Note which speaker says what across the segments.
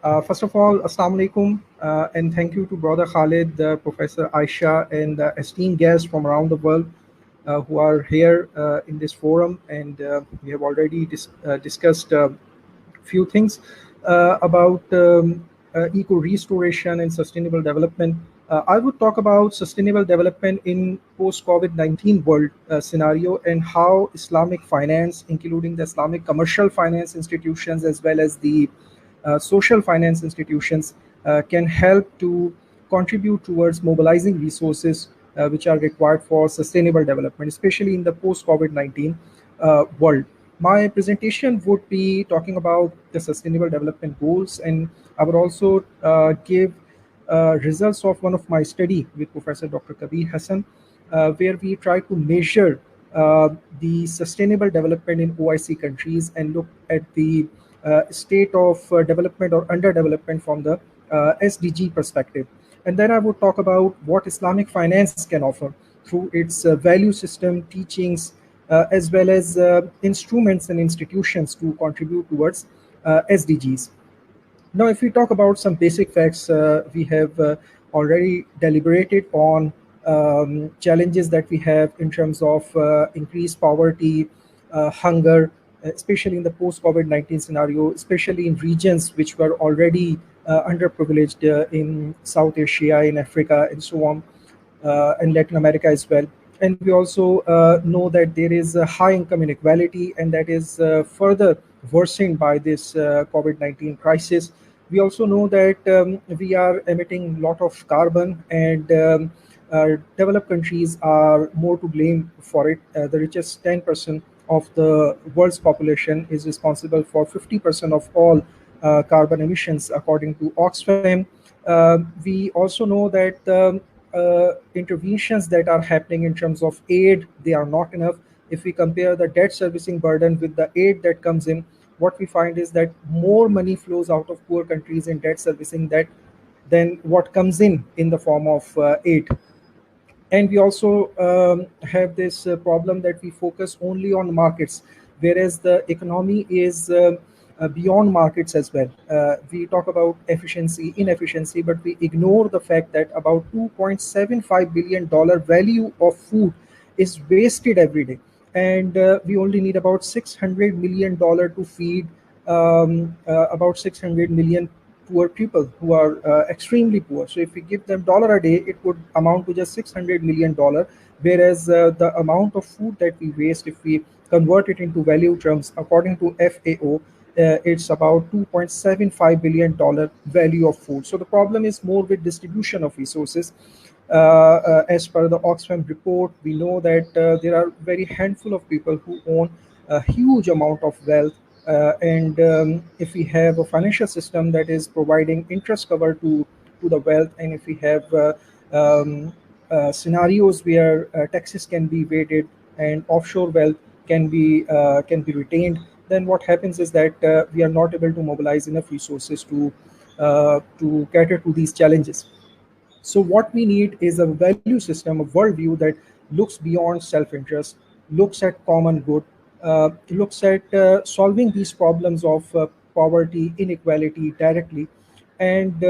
Speaker 1: First of all, Assalamu alaikum, and thank you to Brother Khalid, Professor Aisha, and esteemed guests from around the world who are here in this forum. And we have already discussed few things about eco restoration and sustainable development. I would talk about sustainable development in post COVID-19 world scenario and how Islamic finance, including the Islamic commercial finance institutions as well as the social finance institutions, can help to contribute towards mobilizing resources which are required for sustainable development, especially in the post COVID-19 world. My presentation would be talking about the sustainable development goals, and I would also give results of one of my study with Professor Dr. Kabir Hassan, where we try to measure the sustainable development in OIC countries and look at the state of development or underdevelopment from the SDG perspective. And then I would talk about what Islamic finance can offer through its value system, teachings, as well as instruments and institutions to contribute towards SDGs. Now, if we talk about some basic facts, we have already deliberated on challenges that we have in terms of increased poverty, hunger, especially in the post-COVID-19 scenario, especially in regions which were already underprivileged in South Asia, in Africa, and so on, and Latin America as well. And we also know that there is a high income inequality, and that is further worsened by this COVID-19 crisis. We also know that we are emitting a lot of carbon, and developed countries are more to blame for it. The richest 10% of the world's population is responsible for 50% of all carbon emissions, according to Oxfam. We also know that interventions that are happening in terms of aid, they are not enough. If we compare the debt servicing burden with the aid that comes in, what we find is that more money flows out of poor countries in debt servicing than what comes in the form of aid. And we also have this problem that we focus only on markets, whereas the economy is beyond markets as well. We talk about efficiency, inefficiency, but we ignore the fact that about $2.75 billion value of food is wasted every day. And we only need about $600 million to feed about 600 million poor people who are extremely poor. So if we give them $1 a day, it would amount to just $600 million, whereas the amount of food that we waste, if we convert it into value terms, according to FAO, it's about $2.75 billion value of food. So the problem is more with distribution of resources. As per the Oxfam report, we know that there are very handful of people who own a huge amount of wealth. And if we have a financial system that is providing interest cover to the wealth, and if we have scenarios where taxes can be evaded and offshore wealth can be retained, then what happens is that we are not able to mobilize enough resources to cater to these challenges. So what we need is a value system, a worldview that looks beyond self-interest, looks at common good, looks at solving these problems of poverty, inequality directly. And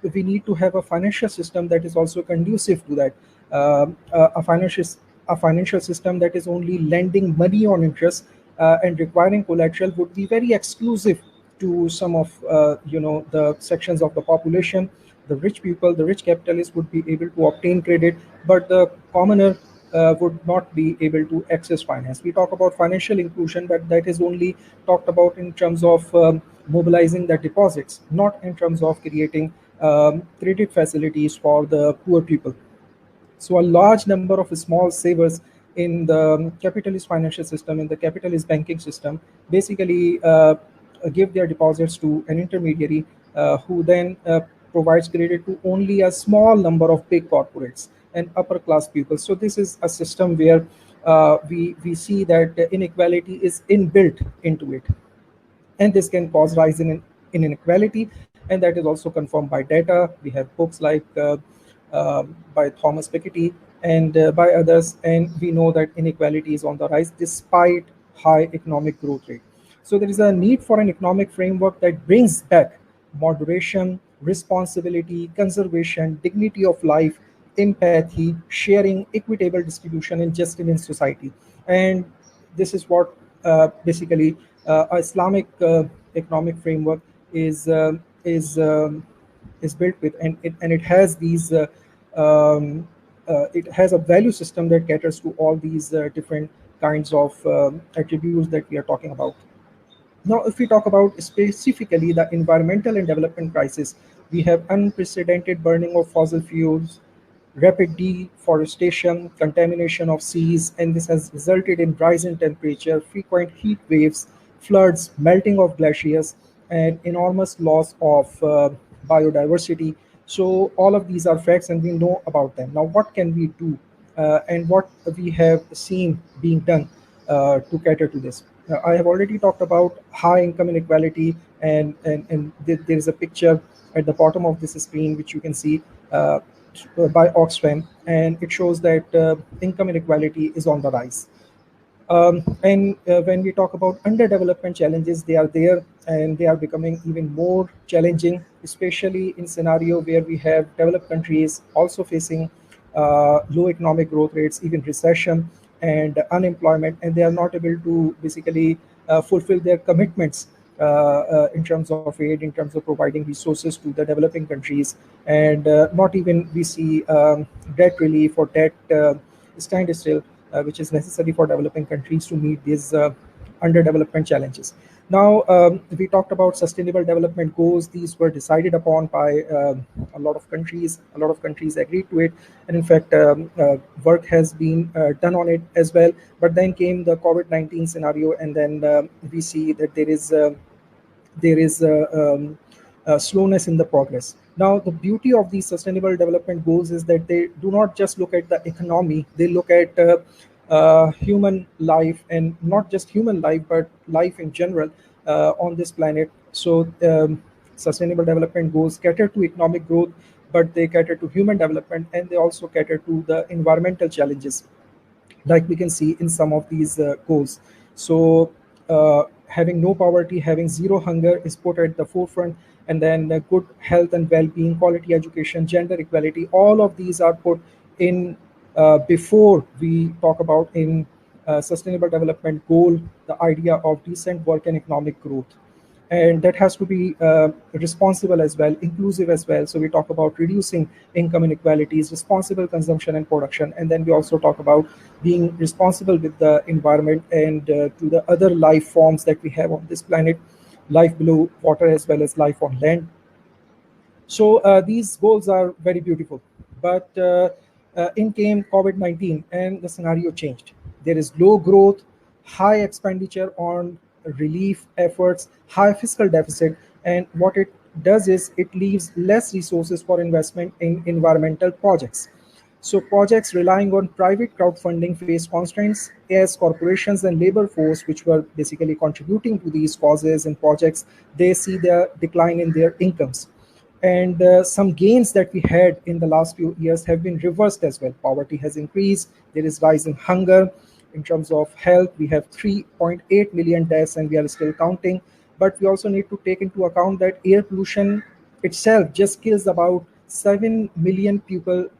Speaker 1: we need to have a financial system that is also conducive to that. A financial system that is only lending money on interest and requiring collateral would be very exclusive to some of the sections of the population. The rich people, the rich capitalists would be able to obtain credit, but the commoner would not be able to access finance. We talk about financial inclusion, but that is only talked about in terms of mobilizing the deposits, not in terms of creating credit facilities for the poor people. So a large number of small savers in the capitalist financial system, in the capitalist banking system, basically give their deposits to an intermediary who then provides credit to only a small number of big corporates and upper class people. So this is a system where we see that inequality is inbuilt into it, and this can cause rise in inequality, and that is also confirmed by data. We have books like by Thomas Piketty and by others, and we know that inequality is on the rise despite high economic growth rate. So there is a need for an economic framework that brings back moderation, responsibility, conservation, dignity of life, empathy, sharing, equitable distribution, and justice in society. And this is what basically Islamic economic framework is is built with, and it has these um, it has a value system that caters to all these different kinds of attributes that we are talking about. Now, if we talk about specifically the environmental and development crisis, we have unprecedented burning of fossil fuels, rapid deforestation, contamination of seas, and this has resulted in rise in temperature, frequent heat waves, floods, melting of glaciers, and enormous loss of biodiversity. So all of these are facts, and we know about them. Now, what can we do, and what we have seen being done to cater to this? I have already talked about high income inequality, and there is a picture at the bottom of this screen which you can see by Oxfam, and it shows that income inequality is on the rise. And when we talk about underdevelopment challenges, they are there and they are becoming even more challenging, especially in scenario where we have developed countries also facing low economic growth rates, even recession and unemployment, and they are not able to basically fulfill their commitments in terms of aid, in terms of providing resources to the developing countries, and not even we see debt relief or debt standstill, which is necessary for developing countries to meet these underdevelopment challenges. Now, we talked about sustainable development goals. These were decided upon by a lot of countries. A lot of countries agreed to it, and in fact, work has been done on it as well. But then came the COVID-19 scenario, and then we see that there is slowness in the progress. Now, the beauty of these sustainable development goals is that they do not just look at the economy, they look at human life, and not just human life, but life in general on this planet. So, sustainable development goals cater to economic growth, but they cater to human development, and they also cater to the environmental challenges like we can see in some of these goals. So, having no poverty, having zero hunger is put at the forefront, and then good health and well-being, quality education, gender equality, all of these are put in before we talk about in sustainable development goal the idea of decent work and economic growth, and that has to be responsible as well, inclusive as well. So we talk about reducing income inequalities, responsible consumption and production, and then we also talk about being responsible with the environment and to the other life forms that we have on this planet, life below water as well as life on land. So these goals are very beautiful, but in came COVID-19 and the scenario changed. There is low growth, high expenditure on relief efforts, high fiscal deficit, and what it does is it leaves less resources for investment in environmental projects. So projects relying on private crowdfunding face constraints as corporations and labor force, which were basically contributing to these causes and projects, they see the decline in their incomes. And some gains that we had in the last few years have been reversed as well. Poverty has increased. There is rise in hunger. In terms of health, we have 3.8 million deaths, and we are still counting. But we also need to take into account that air pollution itself just kills about 7 million people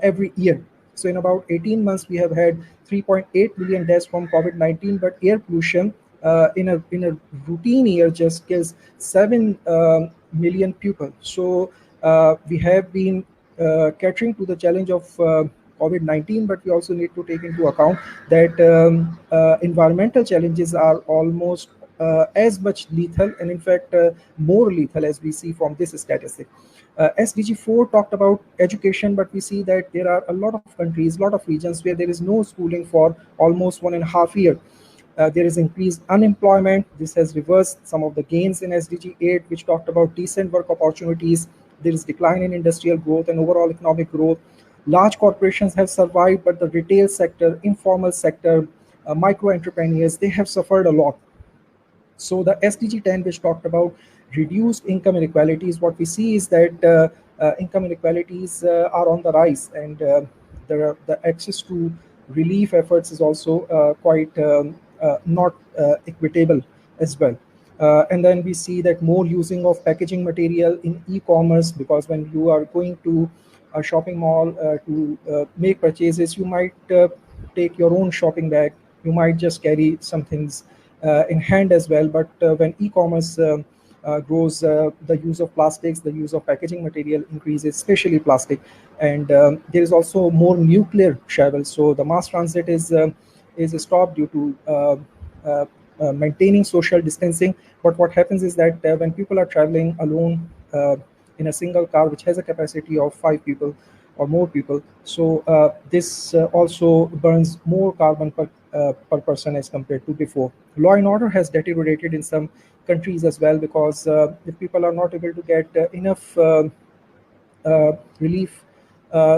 Speaker 1: every year. So in about 18 months, we have had 3.8 million deaths from COVID-19, but air pollution in a routine year just kills 7 million people. So we have been catering to the challenge of COVID-19, but we also need to take into account that environmental challenges are almost as much lethal, and in fact more lethal, as we see from this statistic. SDG 4 talked about education, but we see that there are a lot of countries, a lot of regions where there is no schooling for almost 1.5 years. There is increased unemployment. This has reversed some of the gains in SDG 8, which talked about decent work opportunities. There is decline in industrial growth and overall economic growth. Large corporations have survived, but the retail sector, informal sector, micro entrepreneurs, they have suffered a lot. So the SDG 10, which talked about reduced income inequalities, what we see is that income inequalities are on the rise, and the access to relief efforts is also quite not equitable as well. And then we see that more using of packaging material in e-commerce, because when you are going to a shopping mall to make purchases, you might take your own shopping bag. You might just carry some things in hand as well. But when e-commerce grows, the use of plastics, the use of packaging material increases, especially plastic. And there is also more nuclear travel. So the mass transit is stopped due to uh, maintaining social distancing. But what happens is that when people are traveling alone in a single car, which has a capacity of 5 people or more people, so this also burns more carbon per person as compared to before. Law and order has deteriorated in some countries as well, because if people are not able to get enough relief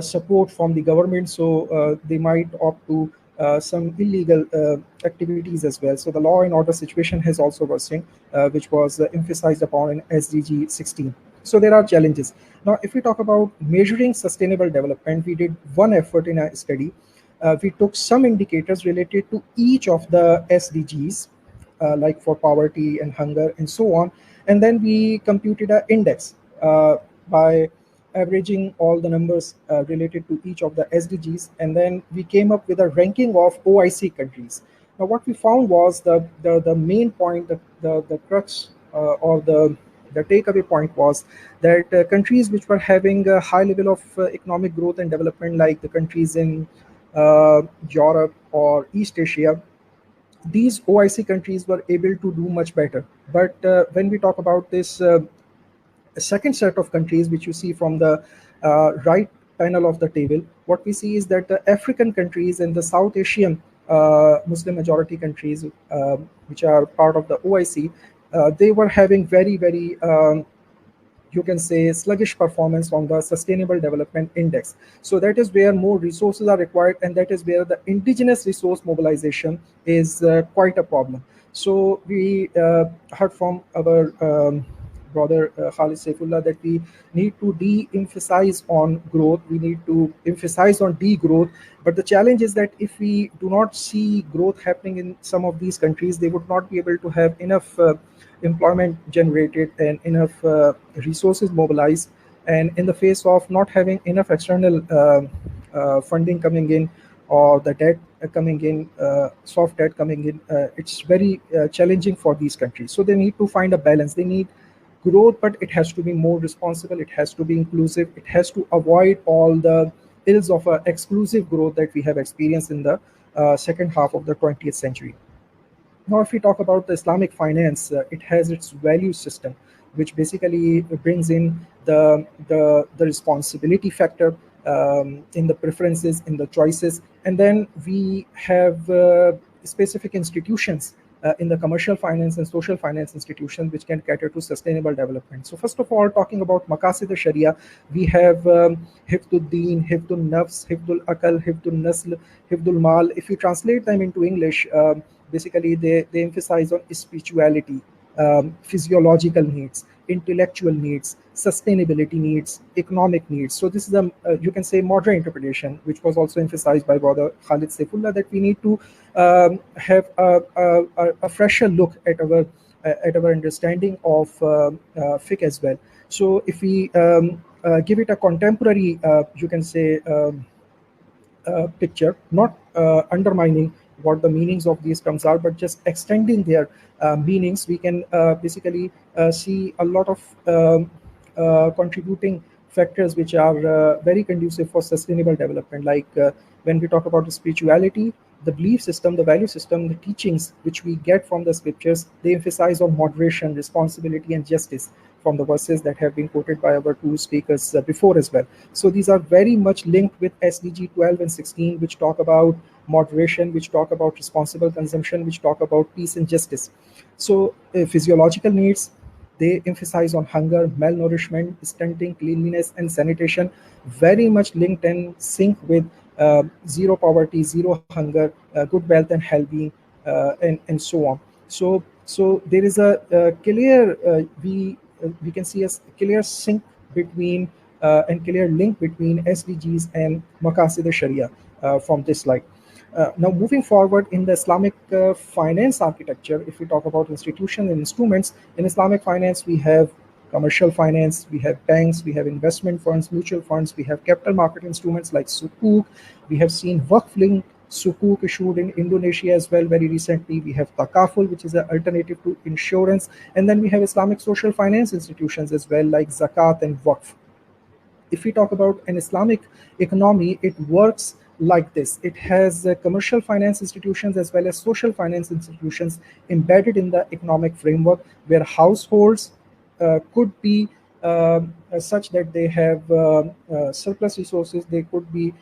Speaker 1: support from the government, so they might opt to some illegal activities as well. So the law and order situation has also worsened, which was emphasized upon in SDG 16. So there are challenges. Now, if we talk about measuring sustainable development, we did one effort in a study. We took some indicators related to each of the SDGs, like for poverty and hunger and so on. And then we computed an index by averaging all the numbers related to each of the SDGs. And then we came up with a ranking of OIC countries. Now, what we found was the main point, the crux or the takeaway point was that countries which were having a high level of economic growth and development, like the countries in Europe or East Asia, these OIC countries were able to do much better. But when we talk about this second set of countries, which you see from the right panel of the table, what we see is that the African countries and the South Asian Muslim majority countries, which are part of the OIC, they were having very, you can say, sluggish performance on the sustainable development index. So that is where more resources are required, and that is where the indigenous resource mobilization is quite a problem. So we heard from our brother Khalid Saifullah that we need to de-emphasize on growth, we need to emphasize on degrowth. But the challenge is that if we do not see growth happening in some of these countries, they would not be able to have enough employment generated and enough resources mobilized. And in the face of not having enough external funding coming in, or the debt coming in, soft debt coming in, it's very challenging for these countries. So they need to find a balance. They need growth, but it has to be more responsible, it has to be inclusive, it has to avoid all the ills of exclusive growth that we have experienced in the second half of the 20th century. Now, if we talk about the Islamic finance, it has its value system, which basically brings in the responsibility factor in the preferences, in the choices. And then we have specific institutions in the commercial finance and social finance institutions which can cater to sustainable development. So first of all, talking about Maqasid al-Sharia, we have Hifdul Deen, Hifdul Nafs, Hifdul Akal, Hifdul Nasl, Hifdul Mal. If you translate them into English, basically they emphasize on spirituality, physiological needs, intellectual needs, sustainability needs, economic needs. So this is a you can say modern interpretation, which was also emphasized by brother Khalid Saifullah, that we need to have a fresher look at our understanding of fiqh as well. So if we give it a contemporary, you can say, picture, not undermining what the meanings of these terms are, but just extending their meanings, we can basically see a lot of contributing factors which are very conducive for sustainable development. Like when we talk about the spirituality, the belief system, the value system, the teachings which we get from the scriptures, they emphasize on moderation, responsibility, and justice from the verses that have been quoted by our two speakers before as well. So these are very much linked with SDG 12 and 16, which talk about moderation, which talk about responsible consumption, which talk about peace and justice. So physiological needs, they emphasize on hunger, malnourishment, stunting, cleanliness, and sanitation, very much linked and sync with zero poverty, zero hunger, good wealth and well-being, and so on. So there is a clear we can see a clear sync between and clear link between SDGs and Maqasid Sharia from this slide. Now, moving forward in the Islamic finance architecture, if we talk about institutions and instruments, in Islamic finance, we have commercial finance, we have banks, we have investment funds, mutual funds, we have capital market instruments like sukuk. We have seen Waqf-linked sukuk issued in Indonesia as well very recently. We have takaful, which is an alternative to insurance. And then we have Islamic social finance institutions as well, like zakat and Waqf. If we talk about an Islamic economy, it works like this. It has commercial finance institutions as well as social finance institutions embedded in the economic framework, where households could be such that they have surplus resources. They could be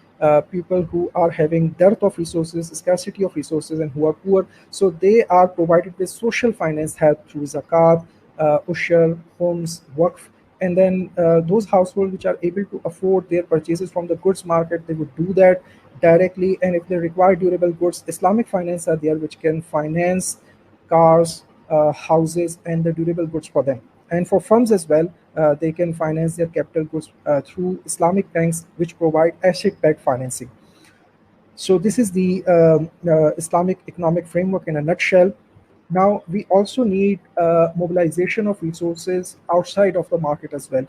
Speaker 1: people who are having dearth of resources, scarcity of resources, and who are poor. So they are provided with social finance help through zakat, ushur, homes, waqf. And then those households which are able to afford their purchases from the goods market, they would do that directly. And if they require durable goods, Islamic finance are there which can finance cars, houses, and the durable goods for them. And for firms as well, they can finance their capital goods through Islamic banks, which provide asset-backed financing. So this is the Islamic economic framework in a nutshell. Now, we also need mobilization of resources outside of the market as well,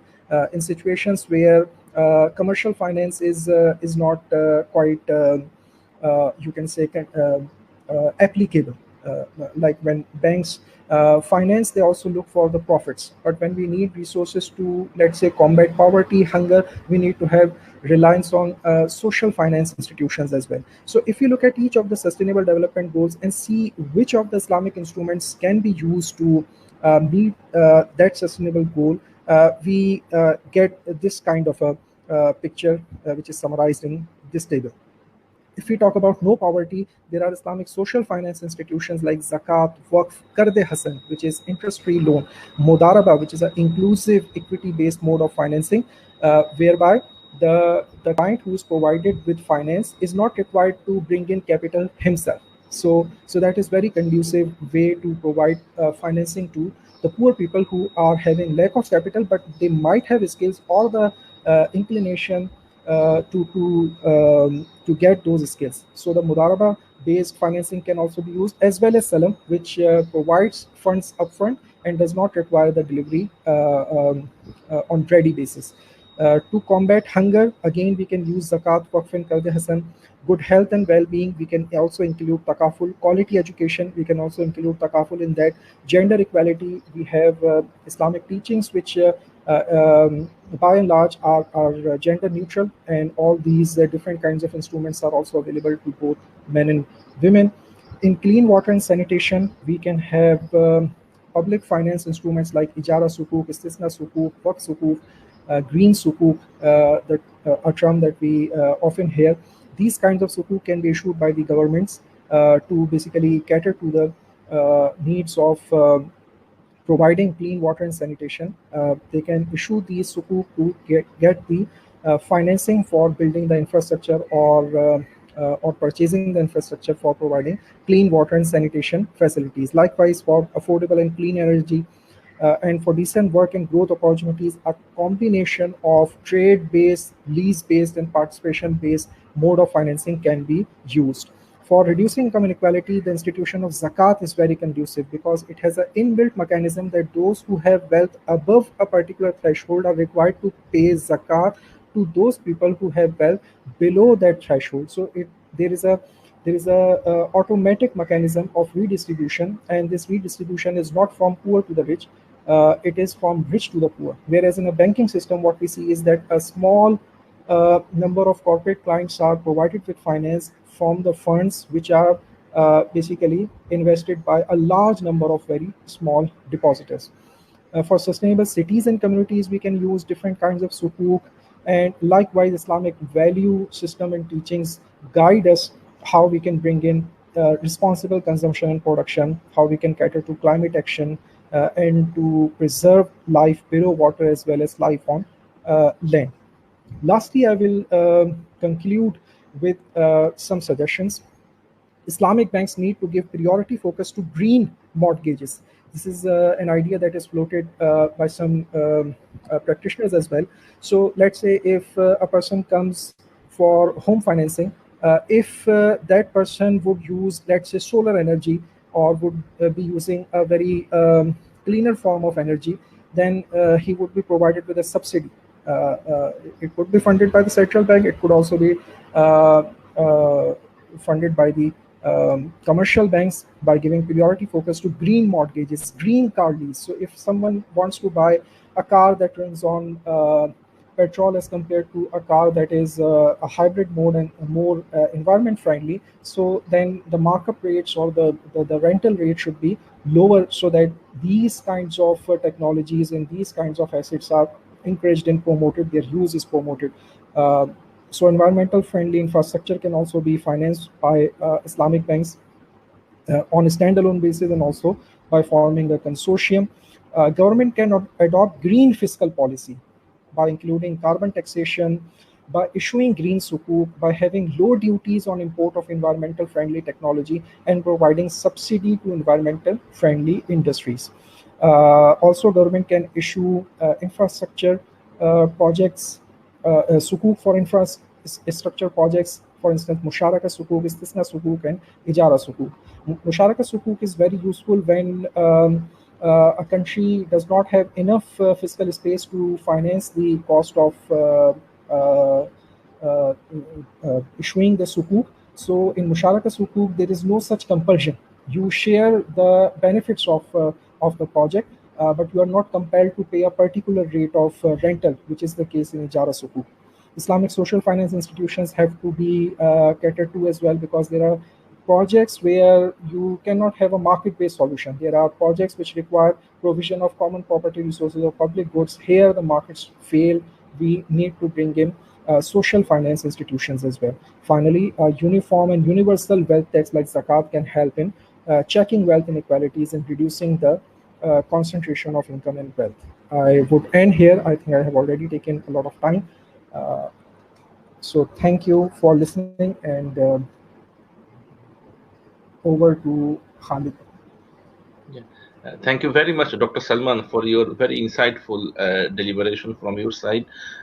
Speaker 1: in situations where commercial finance is not quite, you can say, applicable. Like when banks finance, they also look for the profits. But when we need resources to, let's say, combat poverty, hunger, we need to have reliance on social finance institutions as well. So if you look at each of the sustainable development goals and see which of the Islamic instruments can be used to meet that sustainable goal, we get this kind of a picture which is summarized in this table. If we talk about no poverty, there are Islamic social finance institutions like Zakat, Waqf, Karde Hasan, which is interest-free loan, Modaraba, which is an inclusive equity-based mode of financing, whereby the client who is provided with finance is not required to bring in capital himself. So that is very conducive way to provide financing to the poor people who are having lack of capital, but they might have skills or the inclination to get those skills. So the Mudaraba based financing can also be used, as well as Salam, which provides funds upfront and does not require the delivery on ready basis. To combat hunger, again, we can use Zakat, Waqf, and Qarde Hasan. Good health and well-being, we can also include Takaful. Quality education, we can also include Takaful in that. Gender equality, we have Islamic teachings, which by and large are gender neutral, and all these different kinds of instruments are also available to both men and women. In clean water and sanitation, we can have public finance instruments like Ijara Sukuk, Istisna Sukuk, Waqf Sukuk, green sukuk, a term that we often hear. These kinds of sukuk can be issued by the governments to basically cater to the needs of providing clean water and sanitation. They can issue these sukuk to get the financing for building the infrastructure or purchasing the infrastructure for providing clean water and sanitation facilities. Likewise, for affordable and clean energy, and for decent work and growth opportunities, a combination of trade-based, lease-based, and participation-based mode of financing can be used. For reducing income inequality, the institution of zakat is very conducive because it has an inbuilt mechanism that those who have wealth above a particular threshold are required to pay zakat to those people who have wealth below that threshold. So there is a automatic mechanism of redistribution, and this redistribution is not from poor to the rich, it is from rich to the poor. Whereas in a banking system, what we see is that a small number of corporate clients are provided with finance from the funds which are basically invested by a large number of very small depositors. For sustainable cities and communities, we can use different kinds of sukuk, and likewise, Islamic value system and teachings guide us how we can bring in responsible consumption and production, how we can cater to climate action, and to preserve life below water as well as life on land. Lastly, I will conclude with some suggestions. Islamic banks need to give priority focus to green mortgages. This is an idea that is floated by some practitioners as well. So let's say if a person comes for home financing, If that person would use, let's say, solar energy, or would be using a very cleaner form of energy, then he would be provided with a subsidy. It could be funded by the central bank. It could also be uh, uh, funded by the commercial banks by giving priority focus to green mortgages, green car lease. So if someone wants to buy a car that runs on petrol as compared to a car that is a hybrid mode and more environment friendly, so then the markup rates or the rental rate should be lower, so that these kinds of technologies and these kinds of assets are encouraged and promoted, their use is promoted. Uh, so environmental friendly infrastructure can also be financed by Islamic banks on a standalone basis, and also by forming a consortium. Government can adopt green fiscal policy by including carbon taxation, by issuing green sukuk, by having low duties on import of environmental friendly technology, and providing subsidy to environmental friendly industries. Also, government can issue infrastructure projects, sukuk for infrastructure projects, for instance, musharaka sukuk, istisna sukuk, and ijara sukuk. Musharaka sukuk is very useful when a country does not have enough fiscal space to finance the cost of uh, uh, issuing the sukuk. So in musharaka sukuk, there is no such compulsion. You share the benefits of the project, but you are not compelled to pay a particular rate of rental, which is the case in ijara sukuk. Islamic social finance institutions have to be catered to as well, because there are projects where you cannot have a market-based solution. There are projects which require provision of common property resources or public goods. Here, the markets fail. We need to bring in social finance institutions as well. Finally, a uniform and universal wealth tax like zakat can help in checking wealth inequalities and reducing the concentration of income and wealth. I would end here. I think I have already taken a lot of time. Uh, so thank you for listening, and over to Khalid.
Speaker 2: Yeah. Thank you very much, Dr. Salman, for your very insightful deliberation from your side.